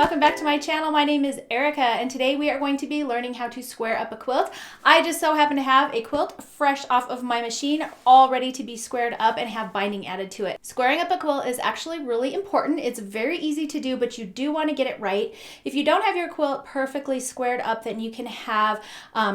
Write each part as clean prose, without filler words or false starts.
welcome back to my channel. My name is Erica and today we are going to be learning how to square up a quilt. I just so happen to have a quilt fresh off of my machine, all ready to be squared up and have binding added to it. Squaring up a quilt is actually really important. It's very easy to do, but you do want to get it right. If you don't have your quilt perfectly squared up, then you can have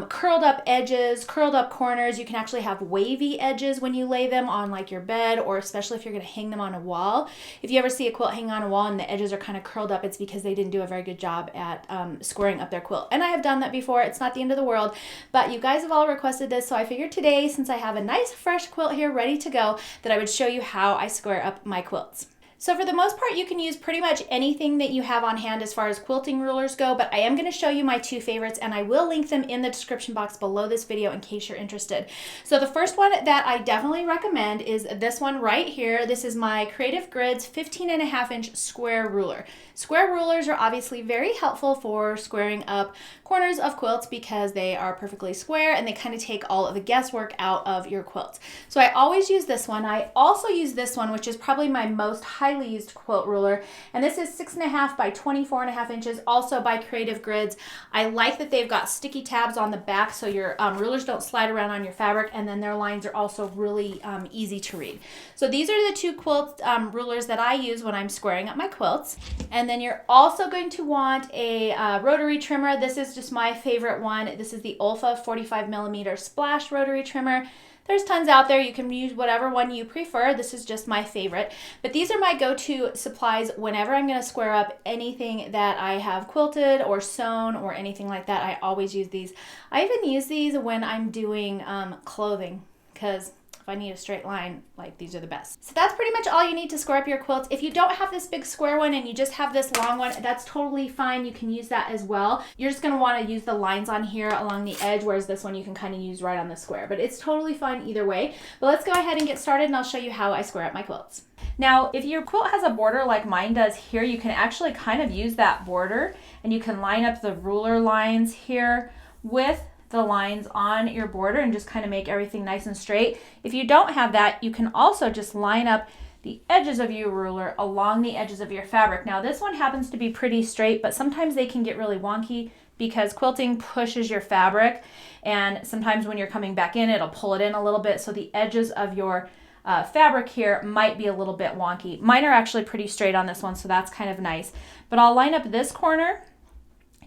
curled up edges, curled up corners. You can actually have wavy edges when you lay them on like your bed, or especially if you're going to hang them on a wall. If you ever see a quilt hanging on a wall and the edges are kind of curled up, it's because they didn't do a very good job at squaring up their quilt. And I have done that before. It's not the end of the world, but you guys have all requested this, so I figured today, since I have a nice fresh quilt here ready to go, that I would show you how I square up my quilts. So for the most part, you can use pretty much anything that you have on hand as far as quilting rulers go, but I am going to show you my two favorites, and I will link them in the description box below this video in case you're interested. So the first one that I definitely recommend is this one right here. This is my Creative Grids 15.5-inch square ruler. Square rulers are obviously very helpful for squaring up corners of quilts because they are perfectly square and they kind of take all of the guesswork out of your quilts. So I always use this one. I also use this one, which is probably my most highly used quilt ruler, and this is 6.5 by 24.5 inches, also by Creative Grids. I like that they've got sticky tabs on the back so your rulers don't slide around on your fabric, and then their lines are also really easy to read. So these are the two quilt rulers that I use when I'm squaring up my quilts. And then you're also going to want a rotary trimmer. This is just my favorite one. This is the Olfa 45mm splash rotary trimmer. There's tons out there. You can use whatever one you prefer. This is just my favorite. But these are my go-to supplies whenever I'm going to square up anything that I have quilted or sewn or anything like that. I always use these. I even use these when I'm doing clothing, because I need a straight line, like these are the best. So that's pretty much all you need to square up your quilts. If you don't have this big square one and you just have this long one, that's totally fine. You can use that as well. You're just going to want to use the lines on here along the edge, whereas this one you can kind of use right on the square, but it's totally fine either way. But let's go ahead and get started and I'll show you how I square up my quilts. Now, if your quilt has a border like mine does here, you can actually kind of use that border and you can line up the ruler lines here with the lines on your border and just kind of make everything nice and straight. If you don't have that, you can also just line up the edges of your ruler along the edges of your fabric. Now this one happens to be pretty straight, but sometimes they can get really wonky because quilting pushes your fabric, and sometimes when you're coming back in, it'll pull it in a little bit, so the edges of your fabric here might be a little bit wonky. Mine are actually pretty straight on this one, so that's kind of nice. But I'll line up this corner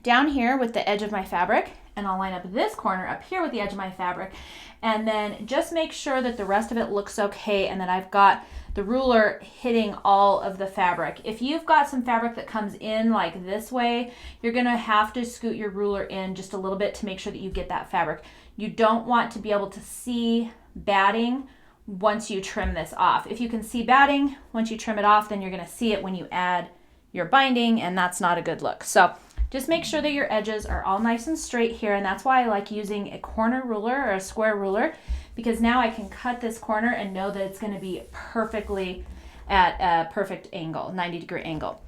down here with the edge of my fabric, and I'll line up this corner up here with the edge of my fabric, and then just make sure that the rest of it looks okay and that I've got the ruler hitting all of the fabric. If you've got some fabric that comes in like this way, you're gonna have to scoot your ruler in just a little bit to make sure that you get that fabric. You don't want to be able to see batting once you trim this off. If you can see batting once you trim it off, then you're gonna see it when you add your binding, and that's not a good look. So just make sure that your edges are all nice and straight here, and that's why I like using a corner ruler or a square ruler, because now I can cut this corner and know that it's going to be perfectly at a perfect angle, 90-degree angle.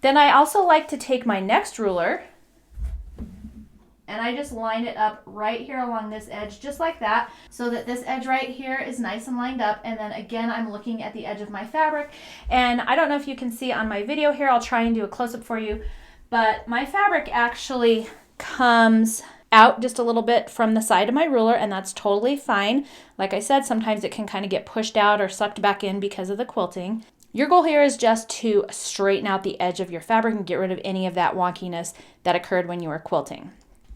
Then I also like to take my next ruler and I just line it up right here along this edge, just like that, so that this edge right here is nice and lined up. And then again, I'm looking at the edge of my fabric, and I don't know if you can see on my video here, I'll try and do a close-up for you, but my fabric actually comes out just a little bit from the side of my ruler, and that's totally fine. Like I said, sometimes it can kind of get pushed out or sucked back in because of the quilting. Your goal here is just to straighten out the edge of your fabric and get rid of any of that wonkiness that occurred when you were quilting.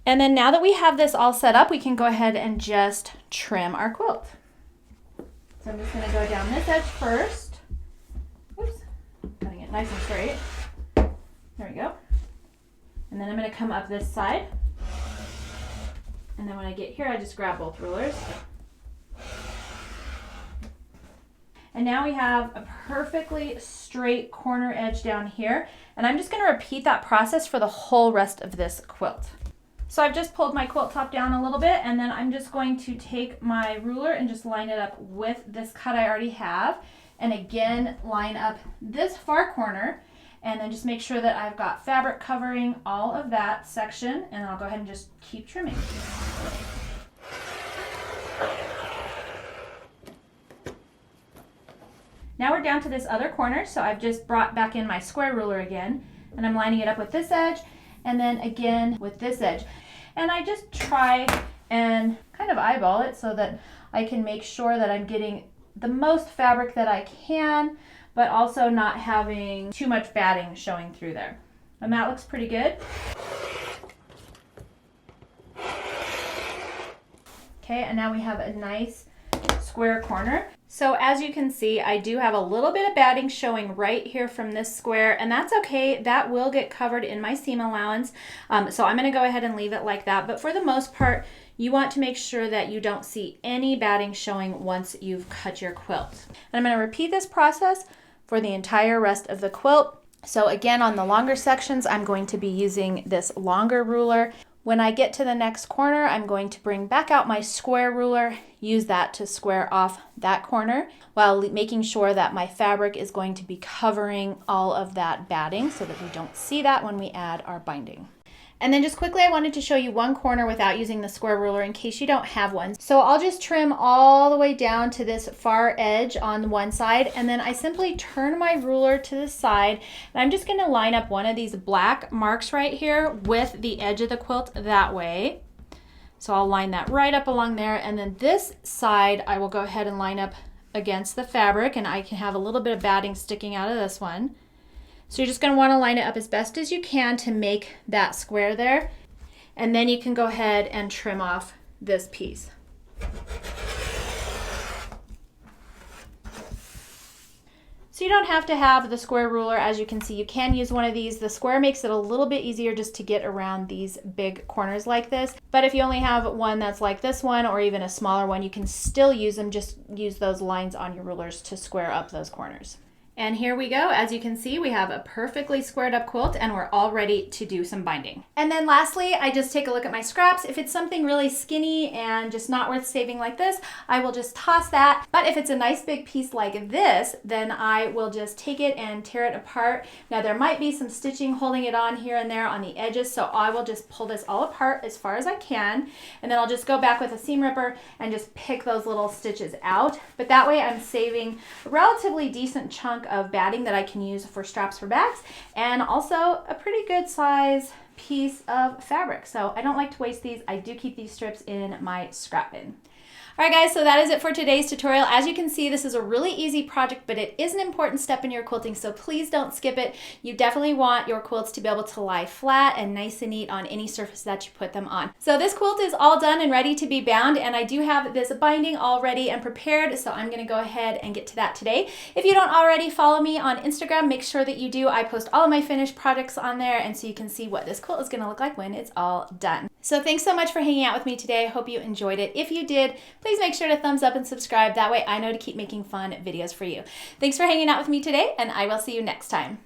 And then now that we have this all set up, we can go ahead and just trim our quilt. So I'm just going to go down this edge first. Oops, cutting it nice and straight. There we go. And then I'm going to come up this side. And then when I get here, I just grab both rulers. And now we have a perfectly straight corner edge down here. And I'm just going to repeat that process for the whole rest of this quilt. So I've just pulled my quilt top down a little bit, and then I'm just going to take my ruler and just line it up with this cut I already have. And again, line up this far corner. And then just make sure that I've got fabric covering all of that section, and I'll go ahead and just keep trimming. Now we're down to this other corner, so I've just brought back in my square ruler again. and I'm lining it up with this edge, and then again with this edge. And I just try and kind of eyeball it so that I can make sure that I'm getting the most fabric that I can, but also not having too much batting showing through there. And that looks pretty good. Okay, and now we have a nice square corner. So as you can see, I do have a little bit of batting showing right here from this square, and that's okay. That will get covered in my seam allowance. So I'm gonna go ahead and leave it like that. But for the most part, you want to make sure that you don't see any batting showing once you've cut your quilt. And I'm gonna repeat this process for the entire rest of the quilt. So again, on the longer sections, I'm going to be using this longer ruler. When I get to the next corner, I'm going to bring back out my square ruler, use that to square off that corner while making sure that my fabric is going to be covering all of that batting so that we don't see that when we add our binding. And then just quickly, I wanted to show you one corner without using the square ruler in case you don't have one. So I'll just trim all the way down to this far edge on one side, and then I simply turn my ruler to the side, and I'm just gonna line up one of these black marks right here with the edge of the quilt that way. So I'll line that right up along there, and then this side I will go ahead and line up against the fabric, and I can have a little bit of batting sticking out of this one. So you're just going to want to line it up as best as you can to make that square there. And then you can go ahead and trim off this piece. So you don't have to have the square ruler. As you can see, you can use one of these. The square makes it a little bit easier just to get around these big corners like this. But if you only have one that's like this one or even a smaller one, you can still use them. Just use those lines on your rulers to square up those corners. And here we go. As you can see, we have a perfectly squared up quilt and we're all ready to do some binding. And then lastly, I just take a look at my scraps. If it's something really skinny and just not worth saving like this, I will just toss that. But if it's a nice big piece like this, then I will just take it and tear it apart. Now there might be some stitching holding it on here and there on the edges, so I will just pull this all apart as far as I can. And then I'll just go back with a seam ripper and just pick those little stitches out. But that way I'm saving a relatively decent chunk of batting that I can use for straps for bags, and also a pretty good size piece of fabric. So I don't like to waste these. I do keep these strips in my scrap bin. All right guys, so that is it for today's tutorial. As you can see, this is a really easy project, but it is an important step in your quilting, so please don't skip it. You definitely want your quilts to be able to lie flat and nice and neat on any surface that you put them on. So this quilt is all done and ready to be bound, and I do have this binding all ready and prepared, so I'm gonna go ahead and get to that today. If you don't already follow me on Instagram, make sure that you do. I post all of my finished projects on there, and so you can see what this quilt is gonna look like when it's all done. So thanks so much for hanging out with me today. I hope you enjoyed it. If you did, please make sure to thumbs up and subscribe. That way I know to keep making fun videos for you. Thanks for hanging out with me today, and I will see you next time.